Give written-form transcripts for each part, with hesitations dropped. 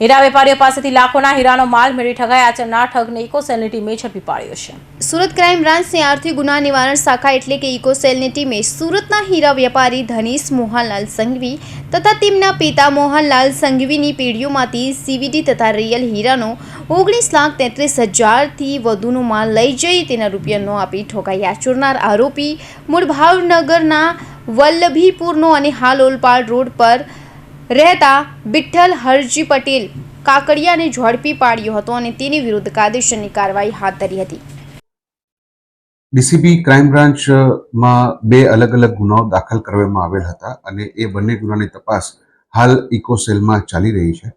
હીરા વેપારીઓ પાસેથી લાખોના હીરાનો માલ મેળવી ઠગાઈ આચરનાર ઠગને ઇકોસેલની ટીમે ઝડપી પાડ્યો છે। સુરત ક્રાઇમ બ્રાન્ચની આર્થિક ગુના નિવારણ શાખા એટલે કે ઇકોસેલની ટીમે સુરતના હીરા વેપારી ધનીશ મોહનલાલ સંઘવી તથા તેમના પિતા મોહનલાલ સંઘવીની પેઢીઓમાંથી સીવીડી તથા રિયલ હીરાનો 19,33,000થી વધુનો માલ લઈ જઈ તેના રૂપિયા ન આપી ઠગાઈ આચરનાર આરોપી મૂળ ભાવનગરના વલ્લભીપુરનો અને હાલ ઓલપાડ રોડ પર રહેતા વિઠ્ઠલ હરજી પટેલ કાકડિયાને ઝડપી પાડ્યો હતો અને તેની વિરુદ્ધ કાયદેસરની કાર્યવાહી હાથ ધરી હતી। ડીસીબી ક્રાઇમ બ્રાન્ચમાં બે અલગ અલગ ગુનાઓ દાખલ કરવામાં આવેલ હતા અને એ બંને ગુનાની તપાસ હાલ ઇકોસેલમાં ચાલી રહી છે।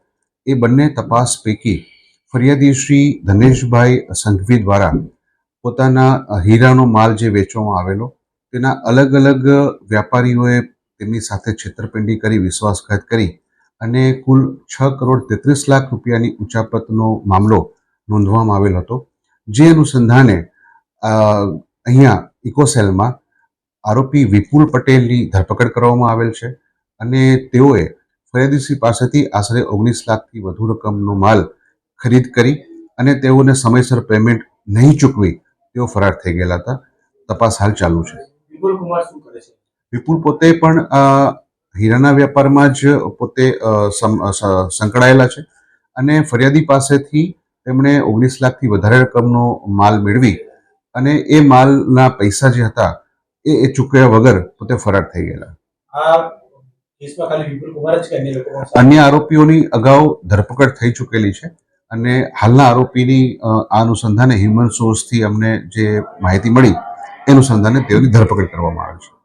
એ બંને તપાસ પૈકી ફરિયાદી શ્રી ધનેશભાઈ સંઘવી દ્વારા પોતાના હીરાનો માલ જે વેચવામાં આવેલો તેના અલગ અલગ વ્યાપારીઓએ તેમની સાથે છેતરપિંડી કરી વિશ્વાસઘાત કરી અને કુલ 6,33,00,000 રૂપિયાની ઉચાપતનો મામલો નોંધવામાં આવેલ હતો। જે અનુસંધાને અહીંયા ઇકોસેલમાં આરોપી વિપુલ પટેલની ધરપકડ કરવામાં આવેલ છે અને તેઓએ ફરિયાદીશ્રી પાસેથી આશરે 19 લાખથી વધુ રકમનો માલ ખરીદ કરી અને તેઓને સમયસર પેમેન્ટ નહીં ચૂકવી તેઓ ફરાર થઈ ગયેલા હતા। તપાસ હાલ ચાલુ છે। વિપુલ કુમાર શું કરે છે? વિપુલ પોતે પણ હીરાના વેપારમાં જ પોતે સંકળાયેલા છે અને ફરિયાદી પાસેથી તેમણે 19 લાખથી વધારે રકમનો માલ મેળવી અને એ માલના પૈસા જે હતા એ ચૂકવ્યા વગર પોતે ફરાર થઈ ગયેલા। આ કેસમાં ખાલી વિપુલ કુમાર જ કે અન્ય લોકો પણ? અન્ય આરોપીઓની અગાઉ ધરપકડ થઈ ચૂકેલી છે અને હાલના આરોપીની આ અનુસંધાને હ્યુમન સોર્સથી અમને જે માહિતી મળી એ અનુસંધાને તેઓની ધરપકડ કરવામાં આવી છે।